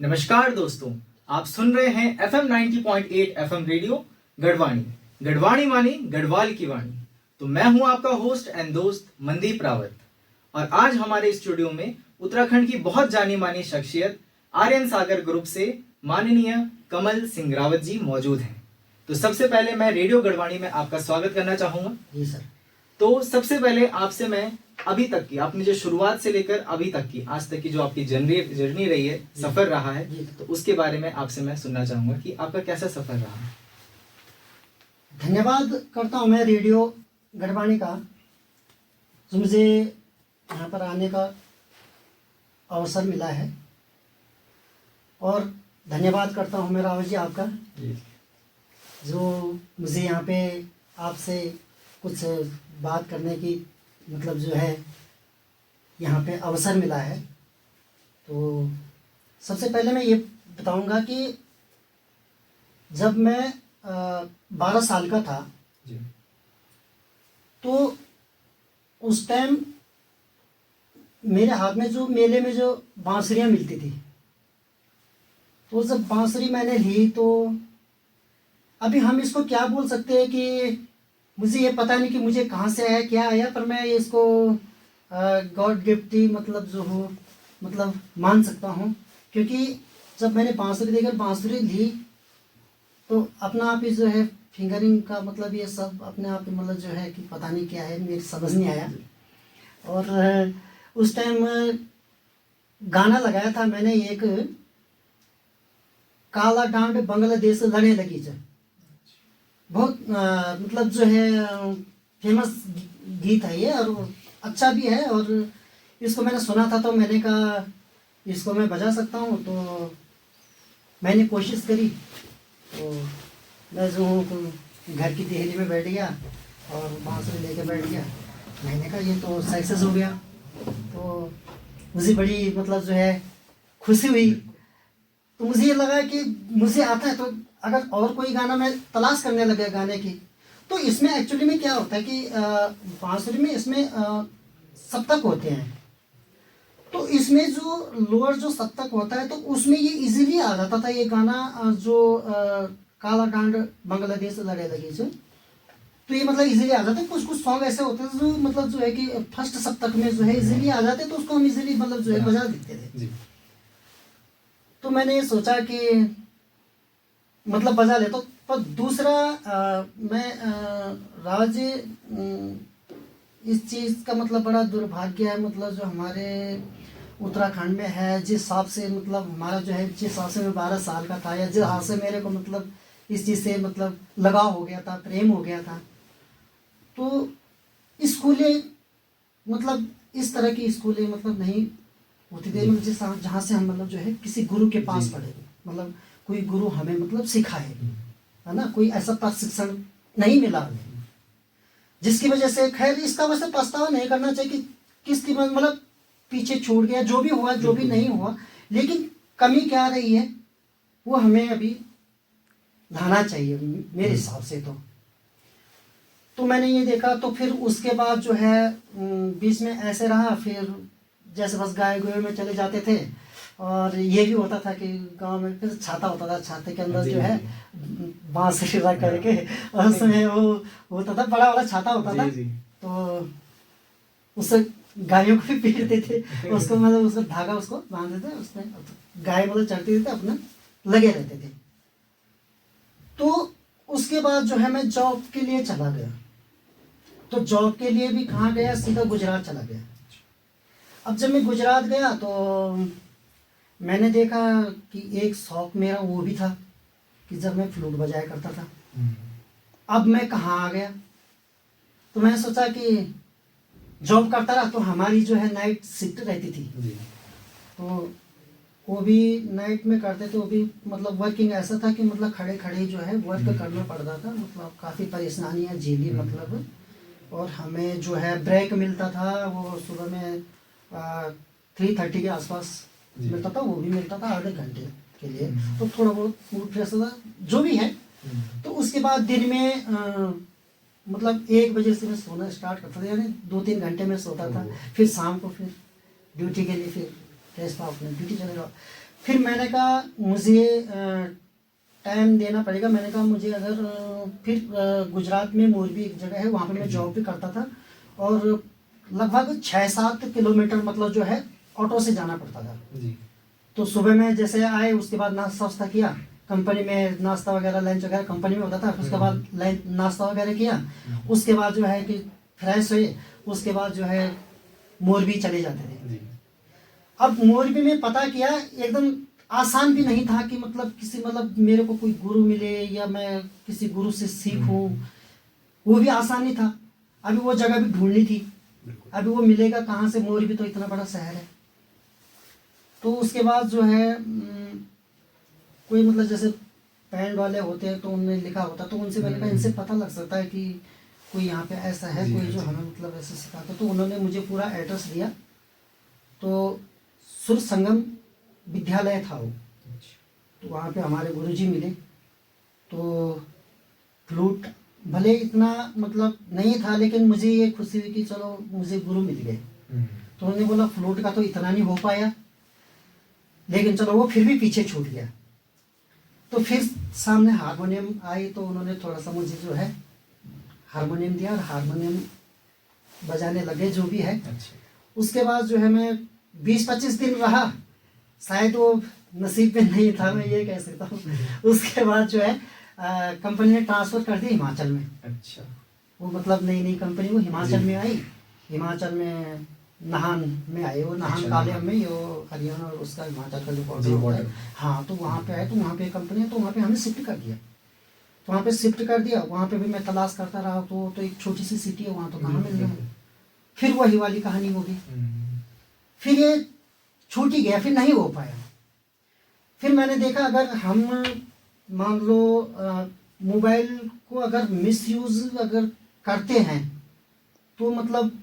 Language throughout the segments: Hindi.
नमस्कार दोस्तों, आप सुन रहे हैं FM 90.8 FM रेडियो गढ़वाणी। गढ़वाणी मानी गढ़वाल की वाणी। तो मैं हूं आपका होस्ट एंड दोस्त मनदीप रावत और आज हमारे स्टूडियो में उत्तराखंड की बहुत जानी मानी शख्सियत आर्यन सागर ग्रुप से माननीय कमल सिंह रावत जी मौजूद हैं। तो सबसे पहले मैं रेडियो गढ़वाणी में आपका स्वागत करना चाहूंगा। जी सर। तो सबसे पहले आपसे मैं अभी तक की आपने जो शुरुआत से लेकर अभी तक की आज तक की जो आपकी जर्नी रही है, सफर रहा है, तो उसके बारे में आपसे मैं सुनना चाहूंगा कि आपका कैसा सफर रहा है। धन्यवाद करता हूँ मैं रेडियो गढ़वाणी का, जो मुझे यहाँ पर आने का अवसर मिला है, और धन्यवाद करता हूँ मैं रावत जी आपका, जो मुझे यहाँ पे आपसे कुछ बात करने की मतलब जो है यहाँ पे अवसर मिला है। तो सबसे पहले मैं ये बताऊंगा कि जब मैं 12 साल का था जी। तो उस टाइम मेरे हाथ में जो मेले में जो बांसुरियाँ मिलती थी, तो जब बांसुरी मैंने ली तो अभी हम इसको क्या बोल सकते हैं कि मुझे ये पता नहीं कि मुझे कहाँ से आया क्या आया, पर मैं इसको गॉड गिफ्ट ही मतलब जो हो मतलब मान सकता हूँ, क्योंकि जब मैंने बांसुरी देकर बांसुरी ली तो अपना आप ही जो है फिंगरिंग का मतलब ये सब अपने आप ही मतलब जो है कि पता नहीं क्या है, मेरी समझ नहीं आया। और उस टाइम गाना लगाया था मैंने एक, काला डांड बांग्लादेश लड़े लगी जो बहुत मतलब जो है फेमस गीत है ये, और अच्छा भी है। और इसको मैंने सुना था तो मैंने कहा इसको मैं बजा सकता हूँ, तो मैंने कोशिश करी। तो मैं जो हूँ घर की देहली में बैठ गया और बांसुरी लेके बैठ गया। मैंने कहा ये तो सक्सेस हो गया, तो मुझे बड़ी मतलब जो है खुशी हुई। तो मुझे ये लगा कि मुझे आता है, तो अगर और कोई गाना मैं तलाश करने लगा गाने की, तो इसमें एक्चुअली में क्या होता है कि बांसुरी में इसमें सप्तक होते हैं, तो इसमें जो लोअर जो सप्तक होता है तो उसमें ये इजीली आ जाता था ये गाना, जो काला डांड बांग्लादेश लड़े लगी जो, तो ये मतलब इजीली आ जाता है। कुछ कुछ सॉन्ग ऐसे होते हैं जो मतलब जो है कि फर्स्ट सप्तक में जो है इजीली आ जाते, तो उसको हम इजीली मतलब जो है बजा देते थे। तो मैंने ये सोचा कि मतलब बजा ले, तो पर दूसरा मैं राज इस चीज़ का मतलब बड़ा दुर्भाग्य है, मतलब जो हमारे उत्तराखंड में है, जिस हिसाब से मतलब हमारा जो है जिस हिसाब से मैं 12 साल का था, या जिस हिसाब से मेरे को मतलब इस चीज़ से मतलब लगाव हो गया था, प्रेम हो गया था, तो स्कूलें मतलब इस तरह की स्कूलें मतलब नहीं होती थी, मतलब जिस जहाँ से हम मतलब जो है किसी गुरु के पास पढ़े, मतलब कोई गुरु हमें मतलब सिखाए, है ना, कोई ऐसा प्रशिक्षण नहीं मिला हमें, जिसकी वजह से खैर इसका वैसे पछतावा नहीं करना चाहिए कि किसकी मतलब पीछे छूट गया, जो भी हुआ जो भी नहीं हुआ, लेकिन कमी क्या रही है वो हमें अभी लाना चाहिए मेरे हिसाब से। तो मैंने ये देखा, तो फिर उसके बाद जो है बीच में ऐसे रहा, फिर जैसे बस गाय गोए में चले जाते थे, और ये भी होता था कि गांव में फिर छाता होता था, छाते के अंदर जो है बांस से रख करके, और उसमें वो होता था बड़ा वाला छाता होता था, तो उससे गायों को भी पीटते थे, उसको मतलब उसको धागा उसको बांधते थे, उसमें गाय मतलब चढ़ती थी अपना लगे रहते थे। तो उसके बाद जो है मैं जॉब के लिए चला गया, तो जॉब के लिए भी कहाँ गया, सीधा गुजरात चला गया। अब जब मैं गुजरात गया तो मैंने देखा कि एक शौक मेरा वो भी था कि जब मैं फ्लूट बजाया करता था, अब मैं कहाँ आ गया। तो मैंने सोचा कि जॉब करता रहा, तो हमारी जो है नाइट शिफ्ट रहती थी, तो वो भी नाइट में करते थे, वो भी मतलब वर्किंग ऐसा था कि मतलब खड़े खड़े जो है वर्क करना पड़ता था, मतलब काफ़ी परेशानियाँ झेली मतलब। और हमें जो है ब्रेक मिलता था वो सुबह में 3:30 के आसपास मिलता था, वो भी मिलता था आधे घंटे के लिए, तो थोड़ा बहुत मूड फ्रेश होता जो भी है। तो उसके बाद दिन में मतलब 1 बजे से मैं सोना स्टार्ट करता था, यानी 2-3 घंटे में सोता था, फिर शाम को फिर ड्यूटी के लिए फिर फ्रेश था, अपने ड्यूटी चले जाओ। फिर मैंने कहा मुझे टाइम देना पड़ेगा। मैंने कहा मुझे अगर फिर गुजरात में मोरबी एक जगह है, वहाँ पे मैं जॉब भी करता था, और लगभग 6-7 किलोमीटर मतलब जो है ऑटो से जाना पड़ता था जी। तो सुबह में जैसे आए, उसके बाद नाश्ता वास्ता किया, कंपनी में नाश्ता वगैरह लंच वगैरह कंपनी में होता था, उसके बाद लंच नाश्ता वगैरह किया, उसके बाद जो है कि फ्रेश हुए, उसके बाद जो है मोरबी चले जाते थे। जी। अब मोरबी में पता किया, एकदम आसान भी नहीं था कि मतलब किसी मतलब मेरे को कोई गुरु मिले या मैं किसी गुरु से सीखूं, वो भी आसान नहीं था। अभी वो जगह भी ढूंढनी थी, अभी वो मिलेगा कहाँ से, मोरबी तो इतना बड़ा शहर है। तो उसके बाद जो है कोई मतलब जैसे बैंड वाले होते हैं तो उनने लिखा होता, तो उनसे मैंने कहा इनसे पता लग सकता है कि कोई यहाँ पे ऐसा है जी, कोई जो जी। हमें मतलब ऐसे सिखाता। तो उन्होंने मुझे पूरा एड्रेस दिया, तो सुर संगम विद्यालय था वो, तो वहाँ पे हमारे गुरुजी मिले। तो फ्लूट भले इतना मतलब नहीं था, लेकिन मुझे ये खुशी हुई कि चलो मुझे गुरु मिल गए। तो उन्होंने बोला फ्लूट का तो इतना नहीं हो पाया, लेकिन चलो वो फिर भी पीछे छूट गया। तो फिर सामने हारमोनियम आई, तो उन्होंने थोड़ा सा मुझे जो है हारमोनियम दिया और हारमोनियम बजाने लगे जो भी है। अच्छा। उसके बाद जो है मैं 20-25 दिन रहा, शायद वो नसीब में नहीं था, मैं ये कह सकता हूँ। उसके बाद जो है कंपनी ने ट्रांसफ़र कर दिया हिमाचल में। अच्छा। वो मतलब नई नई कंपनी वो हिमाचल में आई, हिमाचल में नाहन में आए, वो नाहन अच्छा, काले नाहन। में, वो हरियाणा और उसका हिमाचल का जो बॉर्डर जी, होता है। बॉर्डर। हाँ, तो वहाँ पे आए, तो वहाँ पे कंपनी है, तो वहाँ पे हमें शिफ्ट कर दिया। तो वहाँ पे शिफ्ट कर दिया, वहाँ पे भी मैं तलाश करता रहा, तो एक छोटी सी सिटी है, वहाँ तो कहाँ मिल रहा है। फिर वही वाली कहानी हो गई, फिर ये छूट ही गया, फिर नहीं हो पाया। फिर मैंने देखा अगर हम मान लो मोबाइल को अगर मिसयूज अगर करते हैं तो मतलब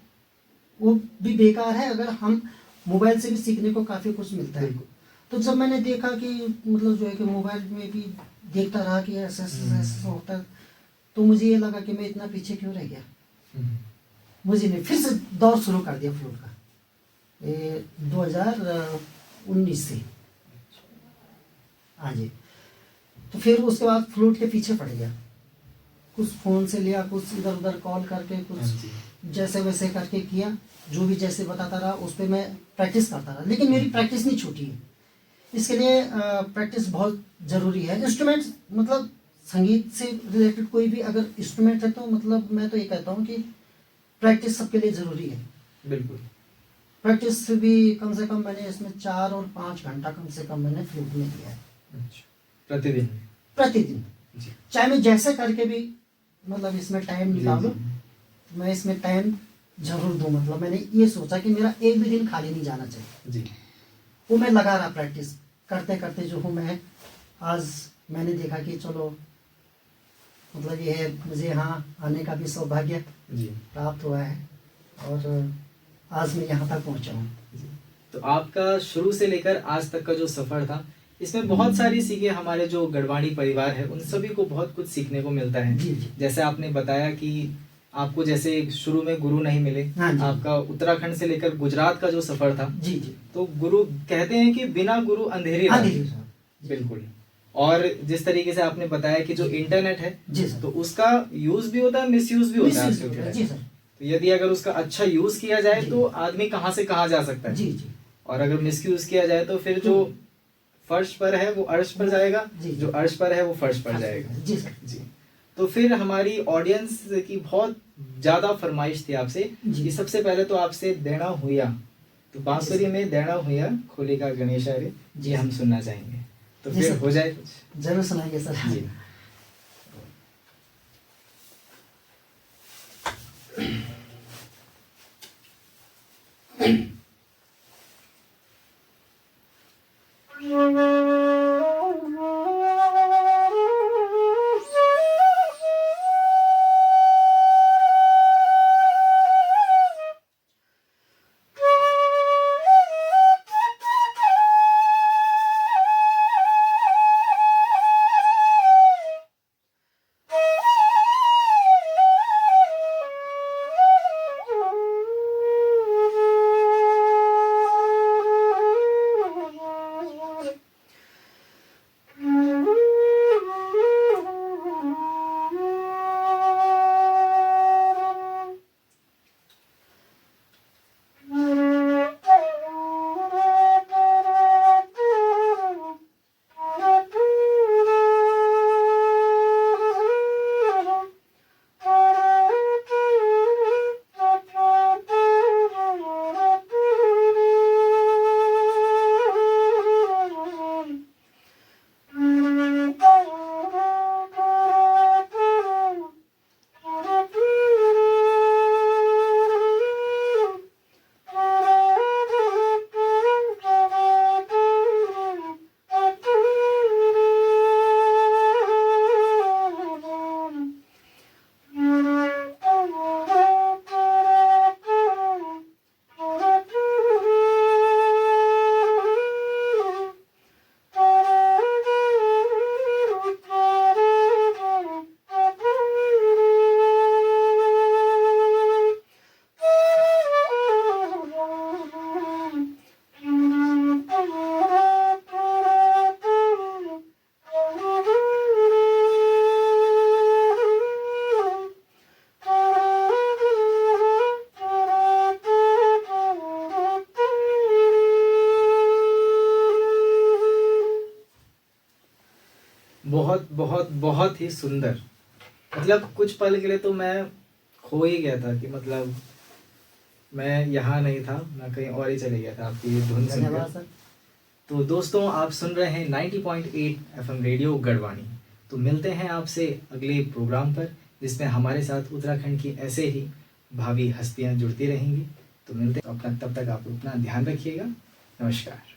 वो भी बेकार है। अगर हम मोबाइल से भी सीखने को काफ़ी कुछ मिलता है। तो जब मैंने देखा कि मतलब जो है कि मोबाइल में भी देखता रहा कि ऐसा ऐसा ऐसा होता है, तो मुझे ये लगा कि मैं इतना पीछे क्यों रह गया। मुझे नहीं, फिर से दौर शुरू कर दिया फ्लूट का, 2019 से। हाँ जी। तो फिर उसके बाद फ्लूट के पीछे पड़ गया, कुछ फ़ोन से लिया, कुछ इधर उधर कॉल करके, कुछ जैसे वैसे करके किया, जो भी जैसे बताता रहा उस पर मैं प्रैक्टिस करता रहा, लेकिन मेरी प्रैक्टिस नहीं छूटी है। इसके लिए प्रैक्टिस बहुत ज़रूरी है। इंस्ट्रूमेंट मतलब संगीत से रिलेटेड कोई भी अगर इंस्ट्रूमेंट है तो मतलब मैं तो ये कहता हूँ कि प्रैक्टिस सबके लिए ज़रूरी है। बिल्कुल। प्रैक्टिस भी कम से कम मैंने इसमें 4 और 5 घंटा कम से कम मैंने फ्लूट में दिया है। अच्छा। प्रतिदिन। प्रतिदिन, जी। चाहे मैं जैसे करके भी मतलब इसमें टाइम जी, निकालूं, जी। मैं इसमें टाइम जरूर दूं। मतलब मैंने ये सोचा कि मेरा एक भी दिन खाली नहीं जाना चाहिए। जी। वो मैं लगा रहा, प्रैक्टिस करते करते जो हूँ मैं, आज मैंने देखा कि चलो मतलब ये है, मुझे यहाँ आने का भी सौभाग्य जी। प्राप्त हुआ है और आज मैं यहाँ तक पहुँचा हूँ। जी। तो आपका शुरू से लेकर आज तक का जो सफर था, इसमें बहुत सारी सीखें हमारे जो गढ़वाणी परिवार है उन सभी को बहुत कुछ सीखने को मिलता है। जी जी। जैसे आपने बताया कि आपको जैसे शुरू में गुरु नहीं मिले, हाँ जी। आपका उत्तराखंड से लेकर गुजरात का जो सफर था, जी जी। तो गुरु कहते हैं कि बिना गुरु अंधेरी हाँ रात। जी सर। बिल्कुल। और जिस तरीके से आपने बताया कि जो इंटरनेट है, जी सर। तो उसका यूज भी होता है, मिसयूज भी होता है मिसयूज आजकल के होता है, टाइम जी में। सर। तो यदि अगर उसका अच्छा यूज किया जाए जी। तो आदमी कहाँ से कहाँ जा सकता है। जी जी। और अगर मिसयूज किया जाए तो फिर तो जो फर्श पर है वो अर्श पर जाएगा, जी। जो अर्श पर है वो फर्श पर जाएगा। जी सर। जी। तो फिर हमारी ऑडियंस की बहुत ज्यादा फरमाइश थी आपसे जी। कि सबसे पहले तो आपसे देना हुआ, तो बांसुरी में देना हुआ खोले का गणेश रे, जी ये हम सर। सुनना चाहेंगे। तो जी फिर सर। हो जाए कुछ। जरूर सुनाएंगे सर। जी। बहुत ही सुंदर। मतलब कुछ पल के लिए तो मैं खो ही गया था कि मतलब मैं यहाँ नहीं था, मैं कहीं और ही चले गया था आपकी ये धुन धन्यवाद सुनकर। सर। तो दोस्तों आप सुन रहे हैं 90.8 एफएम रेडियो गढ़वाणी। तो मिलते हैं आपसे अगले प्रोग्राम पर, जिसमें हमारे साथ उत्तराखंड की ऐसे ही भावी हस्तियां जुड़ती रहेंगी। तो मिलते हैं, अपना तब तक आप अपना ध्यान रखिएगा। नमस्कार।